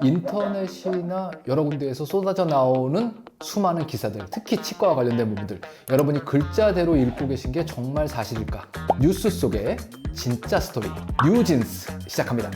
인터넷이나 여러 군데에서 쏟아져 나오는 수많은 기사들, 특히 치과와 관련된 부분들, 여러분이 글자대로 읽고 계신 게 정말 사실일까? 뉴스 속의 진짜 스토리, 뉴진스 시작합니다.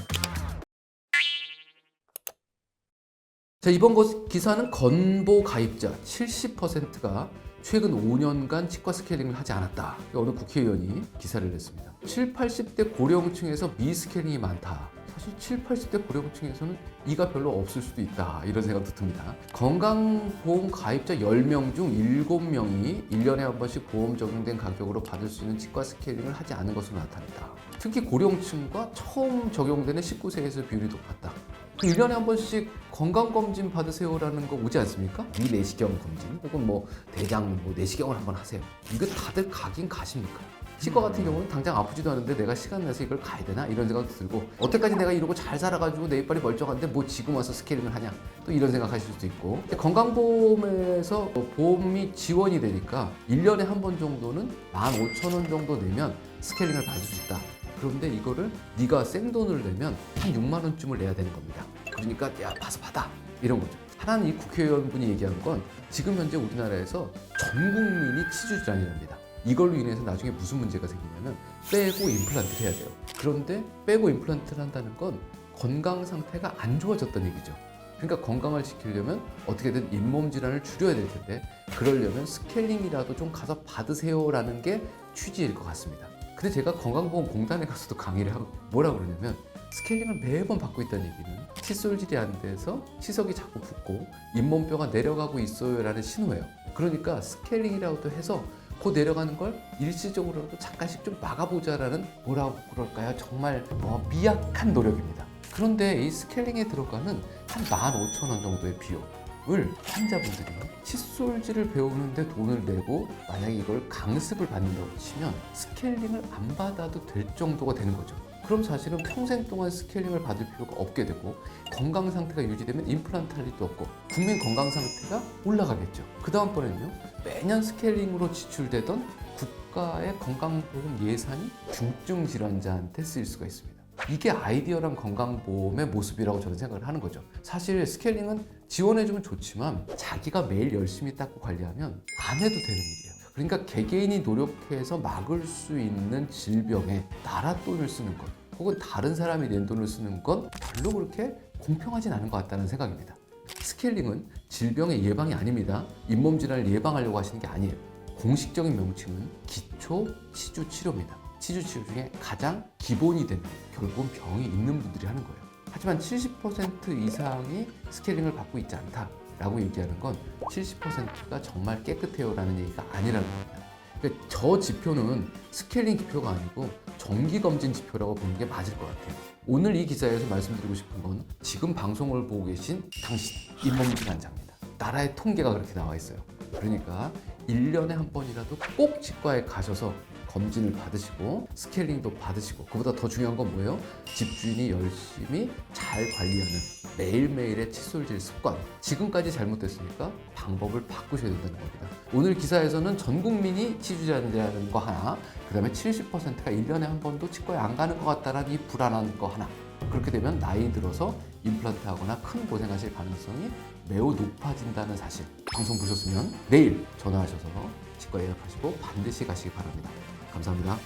자, 이번 기사는 건보 가입자 70%가 최근 5년간 치과 스케일링을 하지 않았다. 어느 국회의원이 기사를 냈습니다. 7, 80대 고령층에서 미스케일링이 많다. 사실 7, 80대 고령층에서는 이가 별로 없을 수도 있다. 이런 생각도 듭니다. 건강보험 가입자 10명 중 7명이 1년에 한 번씩 보험 적용된 가격으로 받을 수 있는 치과 스케일링을 하지 않은 것으로 나타났다. 특히 고령층과 처음 적용되는 19세에서 비율이 높았다. 1년에 한 번씩 건강검진 받으세요라는 거 오지 않습니까? 위내시경 검진 혹은 대장 내시경을 한번 하세요. 이거 다들 가긴 가십니까? 치과 같은 경우는 당장 아프지도 않은데 내가 시간 내서 이걸 가야 되나? 이런 생각도 들고, 어때까지 내가 이러고 잘 살아가지고 내 이빨이 멀쩡한데 지금 와서 스케일링을 하냐? 또 이런 생각하실 수도 있고, 건강보험에서 보험이 지원이 되니까 1년에 한 번 정도는 15,000원 정도 내면 스케일링을 받을 수 있다. 그런데 이거를 네가 생돈을 내면 한 6만 원쯤을 내야 되는 겁니다. 그러니까 야, 봐서 받아, 이런 거죠. 하나는 이 국회의원분이 얘기한 건 지금 현재 우리나라에서 전 국민이 치주 질환이랍니다. 이걸로 인해서 나중에 무슨 문제가 생기냐면 빼고 임플란트를 해야 돼요. 그런데 빼고 임플란트를 한다는 건 건강 상태가 안 좋아졌다는 얘기죠. 그러니까 건강을 지키려면 어떻게든 잇몸 질환을 줄여야 될 텐데, 그러려면 스케일링이라도 좀 가서 받으세요라는 게 취지일 것 같습니다. 근데 제가 건강보험공단에 가서도 강의를 하고 뭐라고 그러냐면, 스케일링을 매번 받고 있다는 얘기는 칫솔질이 안 돼서 치석이 자꾸 붙고 잇몸뼈가 내려가고 있어요 라는 신호예요. 그러니까 스케일링이라도 해서 그 내려가는 걸 일시적으로라도 잠깐씩 좀 막아보자라는, 뭐라고 그럴까요? 정말 미약한 노력입니다. 그런데 이 스케일링에 들어가는 한 15,000원 정도의 비용을 환자분들이 칫솔질을 배우는데 돈을 내고 만약에 이걸 강습을 받는다고 치면 스케일링을 안 받아도 될 정도가 되는 거죠. 그럼 사실은 평생 동안 스케일링을 받을 필요가 없게 되고, 건강 상태가 유지되면 임플란트 할 일도 없고 국민 건강 상태가 올라가겠죠. 그 다음번에는요, 매년 스케일링으로 지출되던 국가의 건강보험 예산이 중증 질환자한테 쓰일 수가 있습니다. 이게 아이디어랑 건강보험의 모습이라고 저는 생각을 하는 거죠. 사실 스케일링은 지원해주면 좋지만 자기가 매일 열심히 닦고 관리하면 안 해도 되는 일이에요. 그러니까 개개인이 노력해서 막을 수 있는 질병에 나라 돈을 쓰는 것, 혹은 다른 사람이 낸 돈을 쓰는 건 별로 그렇게 공평하진 않은 것 같다는 생각입니다. 스케일링은 질병의 예방이 아닙니다. 잇몸 질환을 예방하려고 하시는 게 아니에요. 공식적인 명칭은 기초 치주 치료입니다. 치주 치료 중에 가장 기본이 되는, 결국은 병이 있는 분들이 하는 거예요. 하지만 70% 이상이 스케일링을 받고 있지 않다라고 얘기하는 건 70%가 정말 깨끗해요 라는 얘기가 아니라는 겁니다. 그러니까 저 지표는 스케일링 지표가 아니고 정기검진 지표라고 보는 게 맞을 것 같아요. 오늘 이 기사에서 말씀드리고 싶은 건 지금 방송을 보고 계신 당신, 잇몸 질환자입니다. 나라의 통계가 그렇게 나와 있어요. 그러니까 1년에 한 번이라도 꼭 치과에 가셔서 검진을 받으시고 스케일링도 받으시고, 그보다 더 중요한 건 뭐예요? 집주인이 열심히 잘 관리하는 매일매일의 칫솔질 습관, 지금까지 잘못됐으니까 방법을 바꾸셔야 된다는 겁니다. 오늘 기사에서는 전 국민이 치주질환이라는 거 하나, 그 다음에 70%가 1년에 한 번도 치과에 안 가는 것 같다라는 이 불안한 거 하나, 그렇게 되면 나이 들어서 임플란트 하거나 큰 고생하실 가능성이 매우 높아진다는 사실, 방송 보셨으면 내일 전화하셔서 치과 예약하시고 반드시 가시기 바랍니다. 감사합니다.